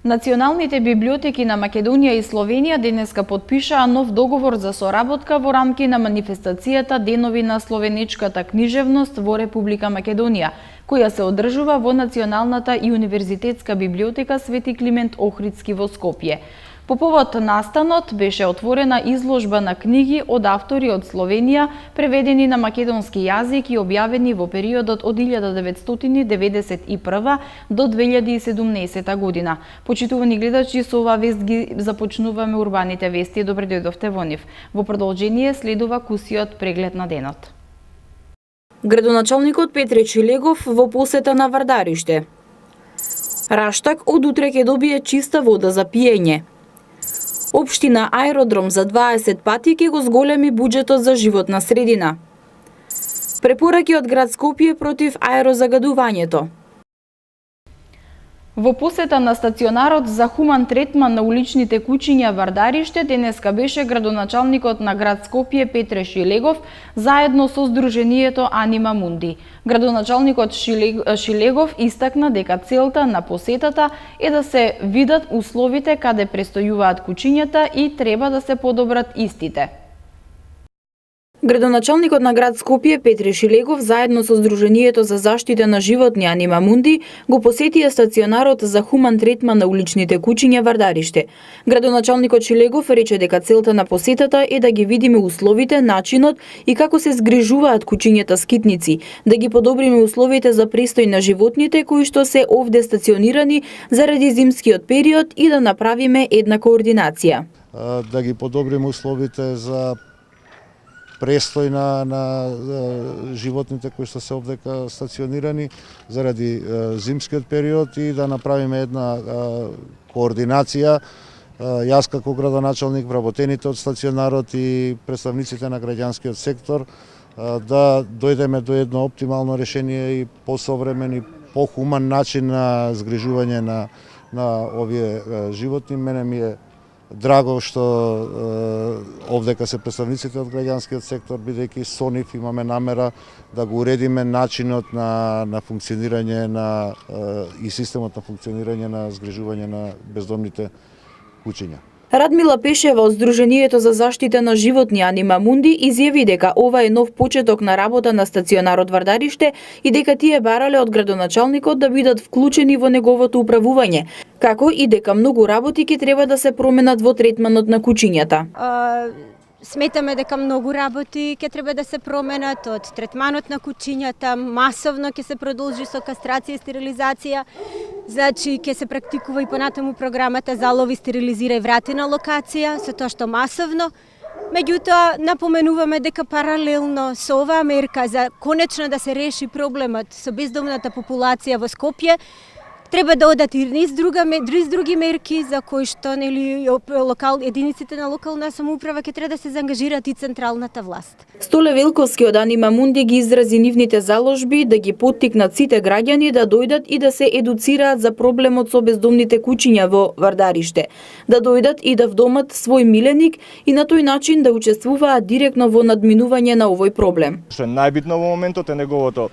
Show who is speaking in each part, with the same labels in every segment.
Speaker 1: Националните библиотеки на Македонија и Словенија денеска потпишаа нов договор за соработка во рамки на манифестацијата Денови на словеничката книжевност во Република Македонија, која се одржува во Националната и универзитетска библиотека Свети Климент Охридски во Скопје. По повод настанот беше отворена изложба на книги од автори од Словенија, преведени на македонски јазик и објавени во периодот од 1991 до 2017 година. Почитувани гледачи, со ова вест ги започнуваме урбаните вести. Добре дојдовте во нив. Во продолжение следува кусиот преглед на денот.
Speaker 2: Градоначалникот Петре Шилегов во посета на Вардариште. Раштак од утре ќе добие чиста вода за пиење. Општина Аеродром за 20 пати ќе го зголеми буџетот за животна средина. Препораки од град Скопје против аерозагадувањето.
Speaker 1: Во посета на стационарот за хуман третман на уличните куќиња Вардариште денеска беше градоначалникот на град Скопје Петре Шилегов заедно со Сдруженијето Анима Мунди. Градоначалникот Шилегов истакна дека целта на посетата е да се видат условите каде престојуваат куќињата и треба да се подобрат истите.
Speaker 2: Градоначалникот на град Скопје Петре Шилегов заедно со Сдруженијето за заштита на животни Анима Мунди го посетија стационарот за хуман третман на уличните куќиња Вардариште. Градоначалникот Шилегов рече дека целта на посетата е да ги видиме условите, начинот и како се згрижуваат куќињата скитници, да ги подобриме условите за престој на животните кои што се овде стационирани заради зимскиот период и да направиме една координација.
Speaker 3: Да ги подобриме условите за престој на животните кои што се овдека стационирани заради зимскиот период и да направиме една координација. Јас како градоначалник, вработените од стационарот и представниците на граѓанскиот сектор да дојдеме до едно оптимално решение и посовремен и похуман начин на згрижување на овие животни. Мене ми е драго што овдека се представниците од граѓанскиот сектор, бидејќи со нив имаме намера да го уредиме начинот на функционирање и системот на функционирање на згрижување на бездомните куќиња.
Speaker 2: Радмила Пешева од Сдруженијето за заштита на животни Анима Мунди изјави дека ова е нов почеток на работа на стационарот Вардариште и дека тие барале од градоначалникот да бидат вклучени во неговото управување, како и дека многу работи ќе треба да се променат во третманот на куќињата.
Speaker 4: Сметаме дека многу работи ќе треба да се променат од третманот на куќињата, масовно ќе се продолжи со кастрација и стерилизација, значи ќе се практикува и понатаму програмата залови, стерилизира и врати на локација, со тоа што масовно. Меѓутоа, напоменуваме дека паралелно со оваа мерка за конечно да се реши проблемот со бездомната популација во Скопје, треба да одат и низ други мерки за кои што единиците на локална самоуправа ќе треба да се заангажираат и централната власт.
Speaker 2: Столе Велковски од Анима Мунди ги изрази нивните заложби да ги поттикнат сите граѓани да дојдат и да се едуцираат за проблемот со бездомните куќиња во Вардариште, да дојдат и да вдомат свој миленик и на тој начин да учествуваат директно во надминување на овој проблем.
Speaker 5: Што е најбитно во моментот е неговото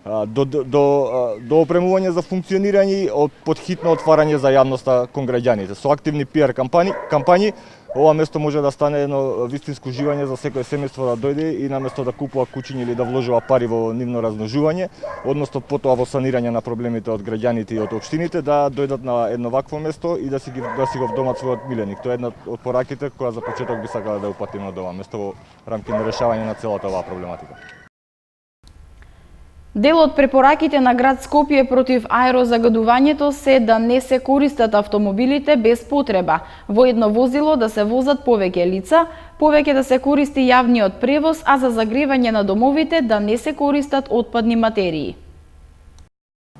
Speaker 5: до опремување за функционирање и подхитно отварање за јавноста кон граѓаните. Со активни пиар кампањи, ова место може да стане едно вистинско уживање за секој семејство да дојде и наместо да купува куќиња или да вложува пари во нивно размножување, односно потоа во санирање на проблемите од граѓаните и од општините, да дојдат на едно вакво место и да си го вдомат својот миленик. Тоа е една од пораките која за почеток би сакала да упатиме од ова место во рамки на решавање на целата оваа проблематика.
Speaker 1: Дел од препораките на град Скопје против аерозагадувањето се да не се користат автомобилите без потреба, во едно возило да се возат повеќе лица, повеќе да се користи јавниот превоз, а за загревање на домовите да не се користат отпадни материи.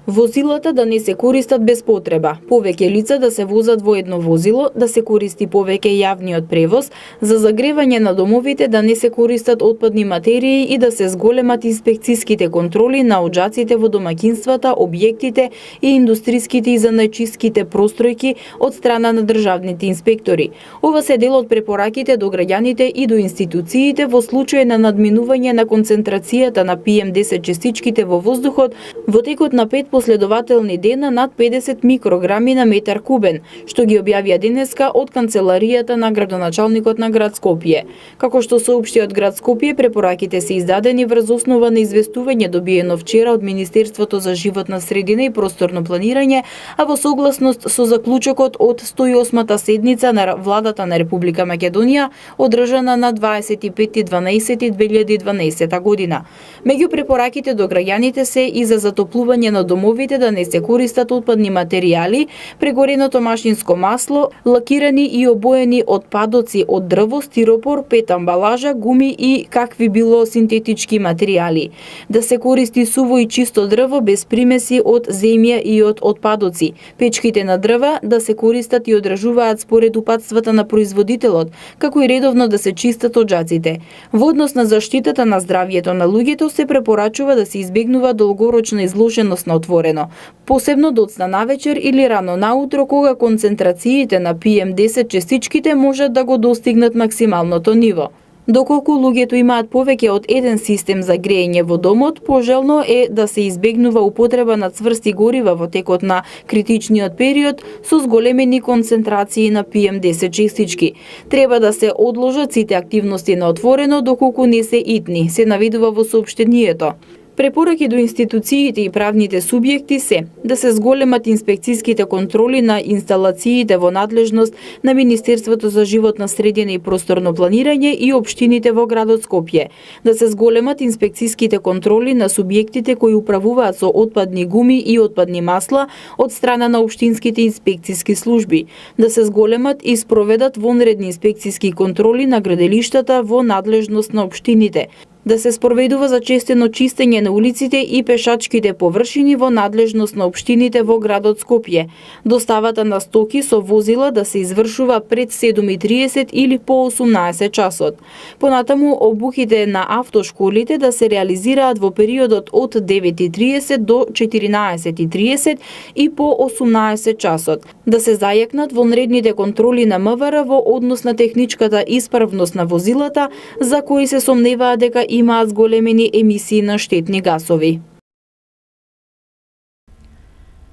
Speaker 2: Возилата да не се користат без потреба, повеќе лица да се возат во едно возило, да се користи повеќе јавниот превоз, за загревање на домовите да не се користат отпадни материи и да се зголемат инспекцијските контроли на оџаците во домаќинствата, објектите и индустриските и занајчиските простројки од страна на државните инспектори. Ова се дел од препораките до граѓаните и до институциите во случај на надминување на концентрацијата на PM10 частичките во воздухот во текот на 5 последователни дена над 50 микрограми на метар кубен, што ги објавија денеска од канцеларијата на градоначалникот на град Скопје. Како што соопшти од град Скопје, препораките се издадени врз основа на известување добиено вчера од Министерството за животна средина и просторно планирање, а во согласност со заклучокот од 108-та седница на владата на Република Македонија, одржана на 25.12.2012 година. Меѓу препораките до граѓаните се и за затоплување на домовите да не се користат отпадни материјали, прегореното машинско масло, лакирани и обоени отпадоци од дрво, стиропор, пет амбалажа, гуми и какви било синтетички материјали. Да се користи суво и чисто дрво без примеси од земја и од отпадоци. Печките на дрва да се користат и одржуваат според упатствата на производителот, како и редовно да се чистат оджаците. Во однос на заштитата на здравјето на луѓето се препорачува да се избегнува долгорочна изложеност на отворено, посебно доцна навечер или рано наутро кога концентрациите на PM10 частичките можат да го достигнат максималното ниво. Доколку луѓето имаат повеќе од еден систем за грејење во домот, пожелно е да се избегнува употреба на цврсти горива во текот на критичниот период со зголемени концентрации на PM10 частички. Треба да се одложат сите активности на отворено доколку не се итни, се наведува во соопштението. Препораки до институциите и правните субјекти се да се зголемат инспекцијските контроли на инсталациите во надлежност на Министерството за животна средина и просторно планирање и општините во градот Скопје, да се зголемат инспекцијските контроли на субјектите кои управуваат со отпадни гуми и отпадни масла од страна на општинските инспекцијски служби, да се зголемат и спроведат вонредни инспекцијски контроли на граделиштата во надлежност на општините, да се спроведува зачестено чистење на улиците и пешачките површини во надлежност на општините во градот Скопје, доставата на стоки со возила да се извршува пред 7:30 или по 18 часот. Понатаму, обухите на автошколите да се реализираат во периодот од 9:30 до 14:30 и по 18 часот, да се зајакнат вонредните контроли на МВР во однос на техничката исправност на возилата за кои се сомневаат дека имаат зголемени емисии на штетни гасови.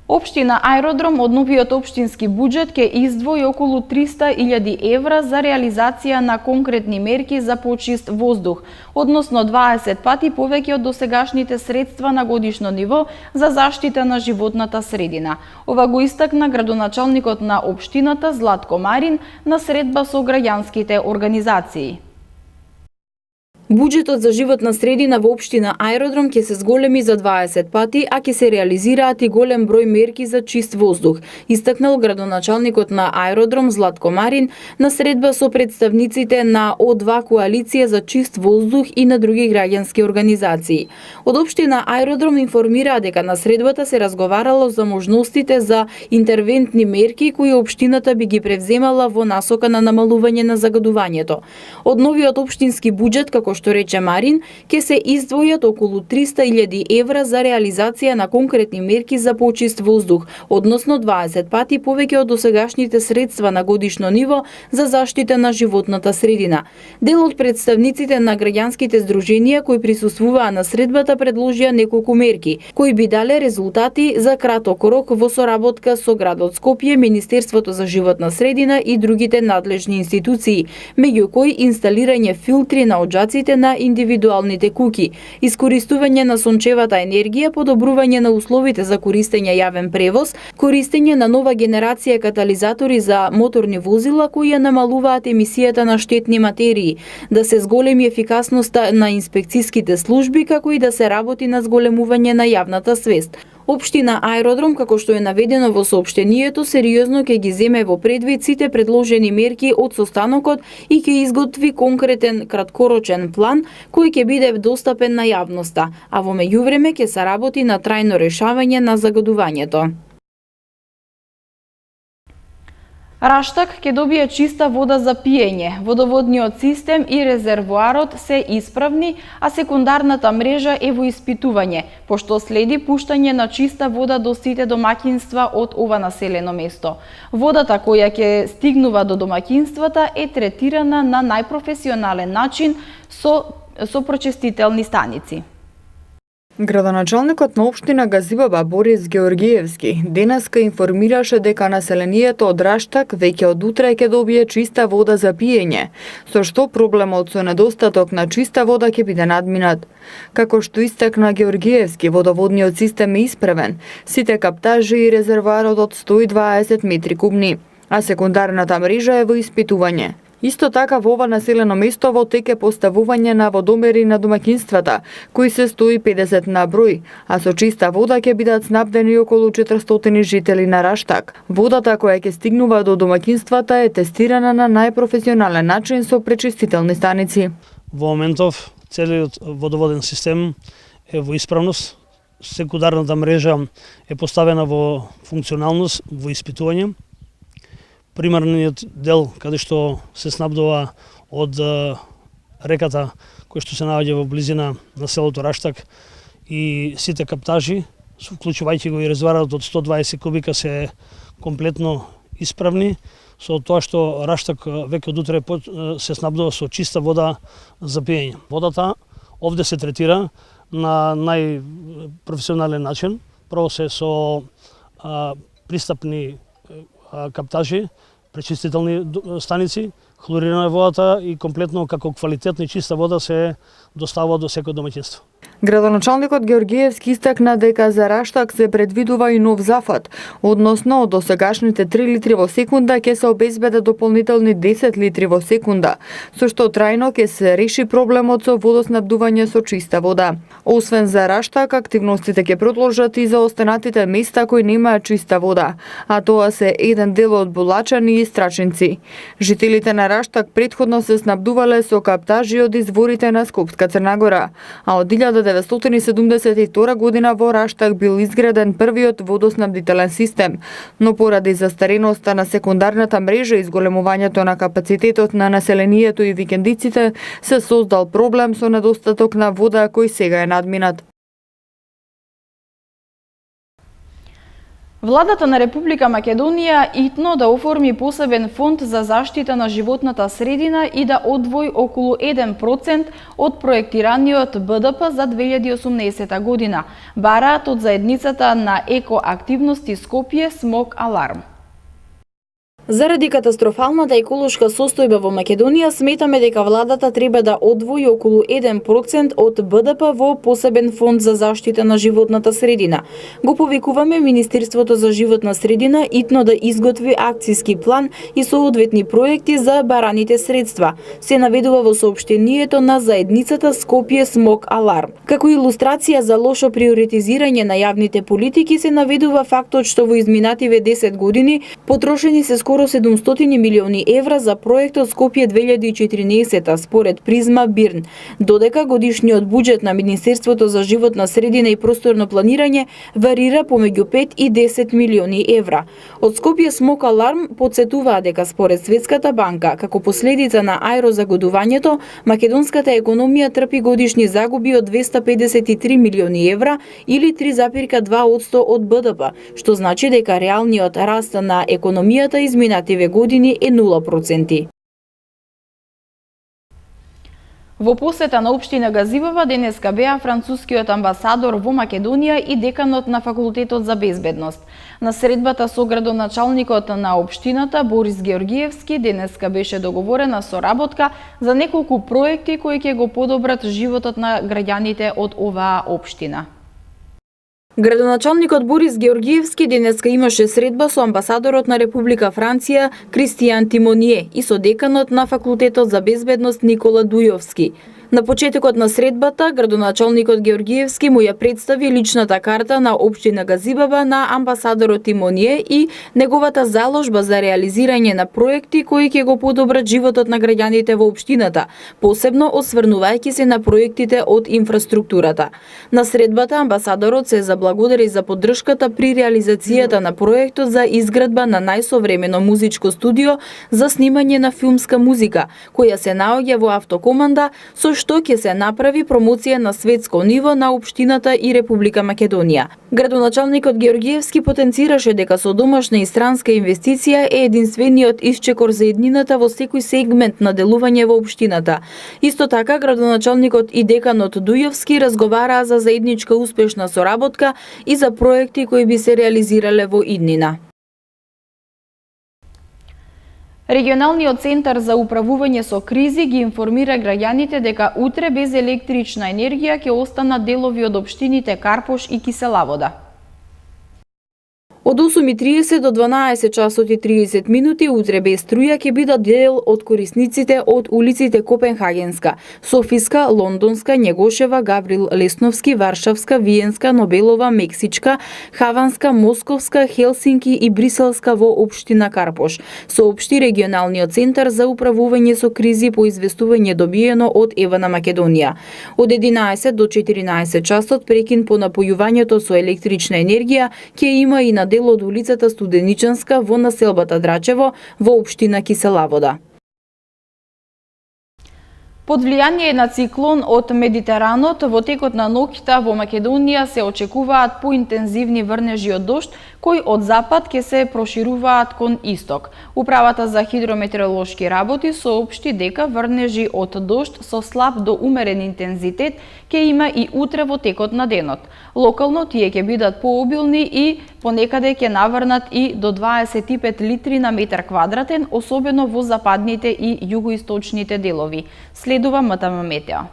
Speaker 1: Општина Аеродром од новиот општински буџет ќе издвои околу 300.000 евра за реализација на конкретни мерки за почист воздух, односно 20 пати повеќе од досегашните средства на годишно ниво за заштита на животната средина. Ова го истакна градоначалникот на општината Златко Марин на средба со граѓанските организации.
Speaker 2: Буџетот за животна средина во општина Аеродром ќе се зголеми за 20 пати, а ќе се реализираат и голем број мерки за чист воздух, истакнал градоначалникот на Аеродром Златко Марин на средба со представниците на О2 коалиција за чист воздух и на други граѓански организации. Од општина Аеродром информираа дека на средбата се разговарало за можностите за интервентни мерки кои општината би ги превземала во насока на намалување на загадувањето. Од новиот општински буџет, како што рече Марин, ќе се издвојат околу 300.000 евра за реализација на конкретни мерки за почист воздух, односно 20 пати повеќе од досегашните средства на годишно ниво за заштита на животната средина. Дел од представниците на граѓанските здруженија кои присуствуваа на средбата предложија неколку мерки, кои би дале резултати за краток рок во соработка со градот Скопје, Министерството за животна средина и другите надлежни институции, меѓу кои инсталирање филтри на оджаците на индивидуалните куќи, искористување на сончевата енергија, подобрување на условите за користење јавен превоз, користење на нова генерација катализатори за моторни возила кои ја намалуваат емисијата на штетни материи, да се зголеми ефикасноста на инспекцијските служби, како и да се работи на зголемување на јавната свест. Општина Аеродром, како што е наведено во соопштението, сериозно ќе ги земе во предвид сите предложени мерки од состанокот и ќе изготви конкретен краткорочен план кој ќе биде достапен на јавноста, а во меѓувреме ќе се работи на трајно решавање на загадувањето.
Speaker 1: Раштак ќе добие чиста вода за пиење. Водоводниот систем и резервоарот се исправни, а секундарната мрежа е во испитување, пошто следи пуштање на чиста вода до сите домаќинства од ова населено место. Водата која ќе стигнува до домаќинствата е третирана на најпрофесионален начин со прочистителни станици.
Speaker 6: Градоначалникот на општина Газибаба Борис Георгиевски денеска информираше дека населението од Раштак веќе од утре ќе добие чиста вода за пиење, со што проблемот со недостаток на чиста вода ќе биде надминат. Како што истакна Георгиевски, водоводниот систем е исправен, сите каптажи и резервоарот од 120 метри кубни, а секундарната мрежа е во испитување. Исто така во ова населено место во тек е поставување на водомери на домаќинствата, кои се 150 на број, а со чиста вода ќе бидат снабдени околу 400 жители на Раштак. Водата која ќе стигнува до домаќинствата е тестирана на најпрофесионален начин со пречистителни станици.
Speaker 7: Во моментов целиот водоводен систем е во исправност, секундарната мрежа е поставена во функционалност, во испитување. Примарниот дел каде што се снабдува од реката кој што се наоѓа во близина на селото Раштак и сите каптажи, вклучувајќи го и резервоарот од 120 кубика, се комплетно исправни, со тоа што Раштак веќе од утре се снабдува со чиста вода за пиење. Водата овде се третира на најпрофесионален начин. Прво се со пристапни каптажи, пречистителни станици, хлорирана водата и комплетно како квалитетна и чиста вода се доставува до секој домаќинство.
Speaker 6: Градоначалникот Георгиевски истакна дека за Раштак се предвидува и нов зафат, односно од досегашните 3 литри во секунда ќе се обезбедат дополнителни 10 литри во секунда, со што трајно ќе се реши проблемот со водоснабдување со чиста вода. Освен за Раштак, активностите ќе продолжат и за останатите места кои немаат чиста вода, а тоа се еден дел од Булачани и Страчинци. Жителите на Раштак претходно се снабдувале со каптажи од изворите на Скопска Црнагора, а од 1972 година во Раштак бил изграден првиот водоснабдителен систем, но поради застареноста на секундарната мрежа и зголемувањето на капацитетот на населението и викендиците се создал проблем со недостаток на вода кој сега е надминат.
Speaker 1: Владата на Република Македонија итно да оформи посебен фонд за заштита на животната средина и да одвои околу 1% од проектираниот БДП за 2018 година, бараат од заедницата на екоактивности Скопје Смок Аларм.
Speaker 2: Заради катастрофалната еколошка состојба во Македонија, сметаме дека владата треба да одвои околу 1% од БДП во посебен фонд за заштита на животната средина. Го повикуваме Министерството за животна средина итно да изготви акциски план и соодветни проекти за бараните средства, се наведува во соопштението на заедницата Скопје Смок Аларм. Како илустрација за лошо приоритизирање на јавните политики се наведува фактот што во изминативе 10 години потрошени се скоро 700 милиони евра за проектот Скопје 2014 според Призма Бирн, додека годишниот буџет на Министерството за животна средина и просторно планирање варира помеѓу 5 и 10 милиони евра. Од Скопје Смок Аларм подсетуваа дека според Светската банка, како последица на аерозагодувањето, македонската економија трпи годишни загуби од 253 милиони евра или 3,2% од БДП, што значи дека реалниот раст на економијата изминативе години е 0%.
Speaker 1: Во посета на општина Газибаба денеска беа францускиот амбасадор во Македонија и деканот на факултетот за безбедност. На средбата со градоначалникот на општината Борис Георгиевски денеска беше договорена соработка за неколку проекти кои ќе го подобрат животот на граѓаните од оваа општина.
Speaker 2: Градоначалникот Борис Георгиевски денеска имаше средба со амбасадорот на Република Франција Кристијан Тимоние и со деканот на факултетот за безбедност Никола Дујовски. На почетокот на средбата, градоначалникот Георгиевски му ја представи личната карта на општина Газибаба на амбасадорот Тимоние и неговата заложба за реализирање на проекти кои ќе го подобрат животот на граѓаните во општината, посебно осврнувајќи се на проектите од инфраструктурата. На средбата амбасадорот се заблагодари за поддршката при реализацијата на проектот за изградба на најсовремено музичко студио за снимање на филмска музика, која се наоѓа во автокоманда со со што ќе се направи промоција на светско ниво на општината и Република Македонија. Градоначалникот Георгиевски потенцираше дека со домашна и странска инвестиција е единствениот исчекор за еднината во секој сегмент на делување во општината. Исто така, градоначалникот и деканот Дујовски разговараа за заедничка успешна соработка и за проекти кои би се реализирале во иднина.
Speaker 1: Регионалниот центар за управување со кризи ги информира граѓаните дека утре без електрична енергија ќе останат делови од општините Карпош и Киселавода.
Speaker 2: Од 8:30 до 12 часот и 30 минути утре без струја ќе бидат дел од корисниците од улиците Копенхагенска, Софиска, Лондонска, Njegошева, Гаврил Лесновски, Варшавска, Виенска, Нобелова, Мексичка, Хаванска, Московска, Хелсинки и Бриселска во општина Карпош, соопшти регионалниот центар за управување со кризи по известување добиено од Ева на Македонија. Од 11 до 14 часот прекин по напојувањето со електрична енергија ќе има и на дел од улицата Студеничанска во населбата Драчево во општина Киселавода.
Speaker 1: Под влијание на циклон од Медитеранот, во текот на ноќта во Македонија се очекуваат поинтензивни врнежи од дожд, кои од запад ќе се прошируваат кон исток. Управата за хидрометеоролошки работи соопшти дека врнежи од дожд со слаб до умерен интензитет ќе има и утре во текот на денот. Локално тие ќе бидат пообилни и понекаде ќе наврнат и до 25 литри на метар квадратен, особено во западните и југоисточните делови. Следува МТМ Метео.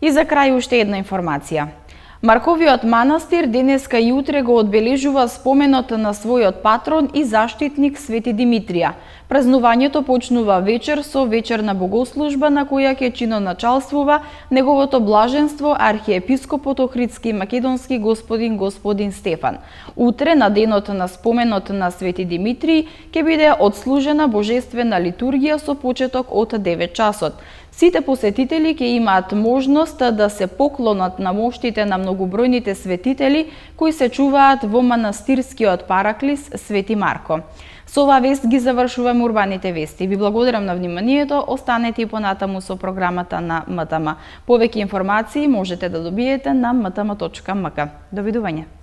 Speaker 1: И за крај уште една информација. Марковиот манастир денеска и утре го одбележува споменот на својот патрон и заштитник Свети Димитрија. Празнувањето почнува вечер со вечерна богослужба на која ќе чиноначалствува неговото блаженство архиепископот Охридски македонски господин Стефан. Утре на денот на споменот на Свети Димитрий ќе биде одслужена божествена литургија со почеток од 9 часот. Сите посетители ќе имаат можност да се поклонат на моштите на многобројните светители кои се чуваат во манастирскиот параклис Свети Марко. Со оваа вест ги завршуваме урбаните вести. Ви благодарам на вниманието, останете и понатаму со програмата на МТМ. Повеќе информации можете да добиете на mtm.mk. Довидување.